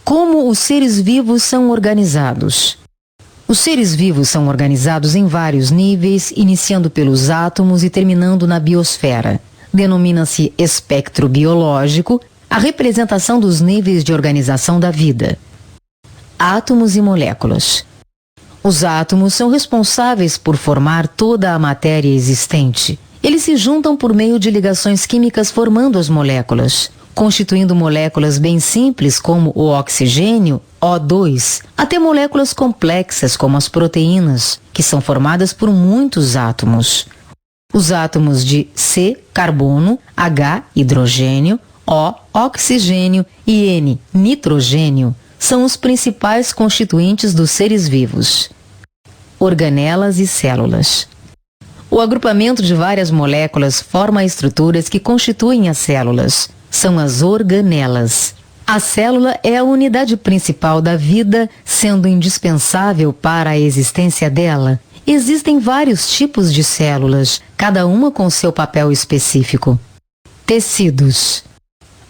Como os seres vivos são organizados? Os seres vivos são organizados em vários níveis, iniciando pelos átomos e terminando na biosfera. Denomina-se espectro biológico a representação dos níveis de organização da vida. Átomos e moléculas. Os átomos são responsáveis por formar toda a matéria existente. Eles se juntam por meio de ligações químicas formando as moléculas, constituindo moléculas bem simples como o oxigênio, O2, até moléculas complexas como as proteínas, que são formadas por muitos átomos. Os átomos de C, carbono, H, hidrogênio, O, oxigênio e N, nitrogênio, são os principais constituintes dos seres vivos. Organelas e células. O agrupamento de várias moléculas forma estruturas que constituem as células. São as organelas. A célula é a unidade principal da vida, sendo indispensável para a existência dela. Existem vários tipos de células, cada uma com seu papel específico. Tecidos.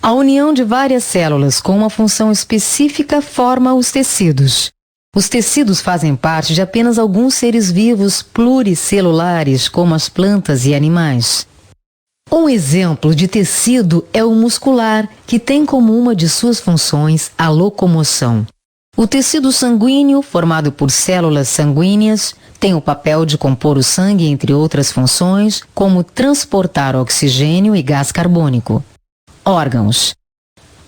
A união de várias células com uma função específica forma os tecidos. Os tecidos fazem parte de apenas alguns seres vivos pluricelulares, como as plantas e animais. Um exemplo de tecido é o muscular, que tem como uma de suas funções a locomoção. O tecido sanguíneo, formado por células sanguíneas, tem o papel de compor o sangue, entre outras funções, como transportar oxigênio e gás carbônico. Órgãos.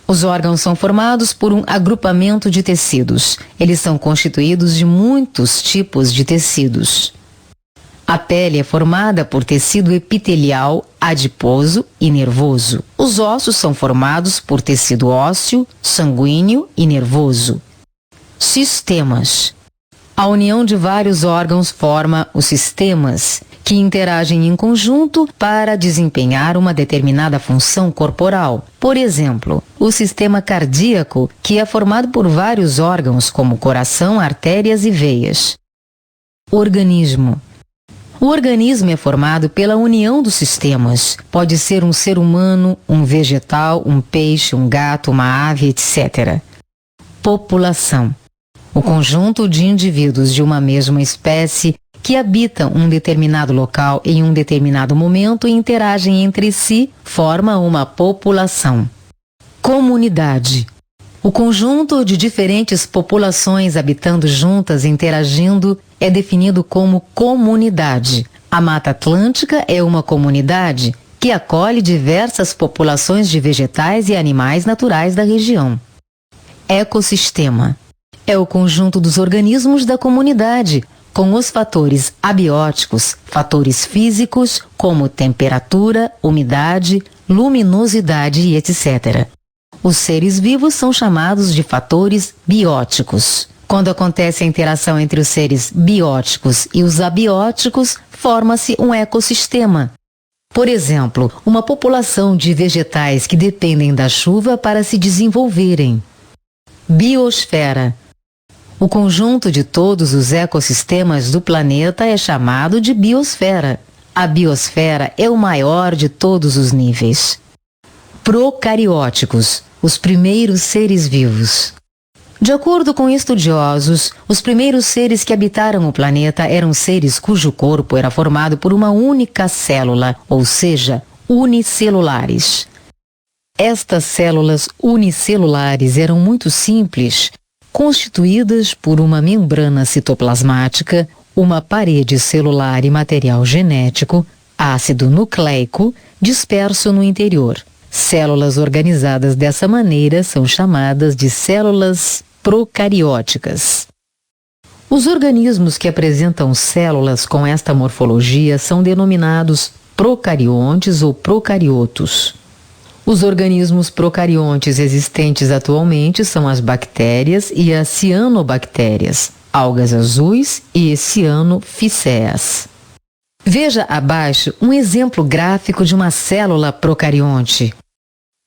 Os órgãos são formados por um agrupamento de tecidos. Eles são constituídos de muitos tipos de tecidos. A pele é formada por tecido epitelial, adiposo e nervoso. Os ossos são formados por tecido ósseo, sanguíneo e nervoso. Sistemas. A união de vários órgãos forma os sistemas, que interagem em conjunto para desempenhar uma determinada função corporal. Por exemplo, o sistema cardíaco, que é formado por vários órgãos como coração, artérias e veias. Organismo. O organismo é formado pela união dos sistemas. Pode ser um ser humano, um vegetal, um peixe, um gato, uma ave, etc. População. O conjunto de indivíduos de uma mesma espécie que habitam um determinado local em um determinado momento e interagem entre si forma uma população. Comunidade. O conjunto de diferentes populações habitando juntas e interagindo é definido como comunidade. A Mata Atlântica é uma comunidade que acolhe diversas populações de vegetais e animais naturais da região. Ecossistema. É o conjunto dos organismos da comunidade, com os fatores abióticos, fatores físicos, como temperatura, umidade, luminosidade e etc. Os seres vivos são chamados de fatores bióticos. Quando acontece a interação entre os seres bióticos e os abióticos, forma-se um ecossistema. Por exemplo, uma população de vegetais que dependem da chuva para se desenvolverem. Biosfera. O conjunto de todos os ecossistemas do planeta é chamado de biosfera. A biosfera é o maior de todos os níveis. Procarióticos, os primeiros seres vivos. De acordo com estudiosos, os primeiros seres que habitaram o planeta eram seres cujo corpo era formado por uma única célula, ou seja, unicelulares. Estas células unicelulares eram muito simples, constituídas por uma membrana citoplasmática, uma parede celular e material genético, ácido nucleico, disperso no interior. Células organizadas dessa maneira são chamadas de células procarióticas. Os organismos que apresentam células com esta morfologia são denominados procariontes ou procariotos. Os organismos procariontes existentes atualmente são as bactérias e as cianobactérias, algas azuis e cianofisseas. Veja abaixo um exemplo gráfico de uma célula procarionte.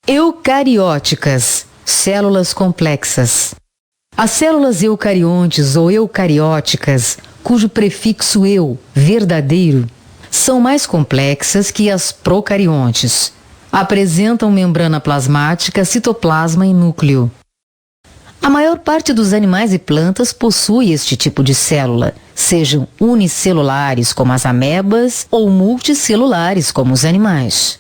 Eucarióticas, células complexas. As células eucariontes ou eucarióticas, cujo prefixo eu, verdadeiro, são mais complexas que as procariontes. Apresentam membrana plasmática, citoplasma e núcleo. A maior parte dos animais e plantas possui este tipo de célula, sejam unicelulares como as amebas ou multicelulares como os animais.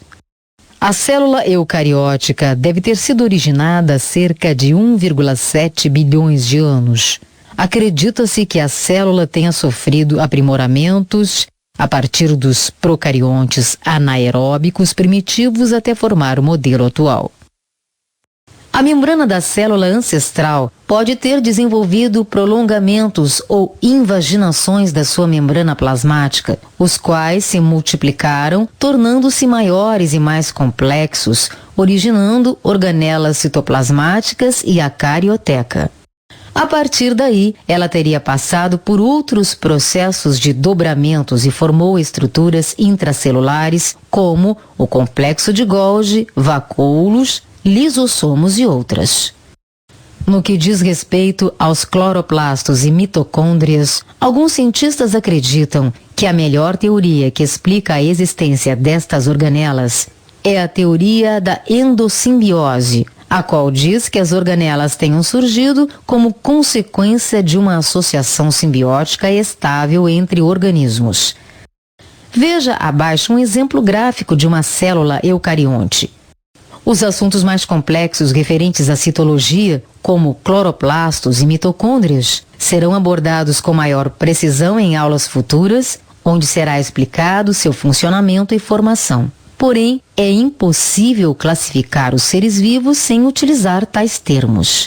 A célula eucariótica deve ter sido originada há cerca de 1,7 bilhões de anos. Acredita-se que a célula tenha sofrido aprimoramentos a partir dos procariontes anaeróbicos primitivos até formar o modelo atual. A membrana da célula ancestral pode ter desenvolvido prolongamentos ou invaginações da sua membrana plasmática, os quais se multiplicaram, tornando-se maiores e mais complexos, originando organelas citoplasmáticas e a carioteca. A partir daí, ela teria passado por outros processos de dobramentos e formou estruturas intracelulares, como o complexo de Golgi, vacúolos, lisossomos e outras. No que diz respeito aos cloroplastos e mitocôndrias, alguns cientistas acreditam que a melhor teoria que explica a existência destas organelas é a teoria da endossimbiose, a qual diz que as organelas tenham surgido como consequência de uma associação simbiótica estável entre organismos. Veja abaixo um exemplo gráfico de uma célula eucarionte. Os assuntos mais complexos referentes à citologia, como cloroplastos e mitocôndrias, serão abordados com maior precisão em aulas futuras, onde será explicado seu funcionamento e formação. Porém, é impossível classificar os seres vivos sem utilizar tais termos.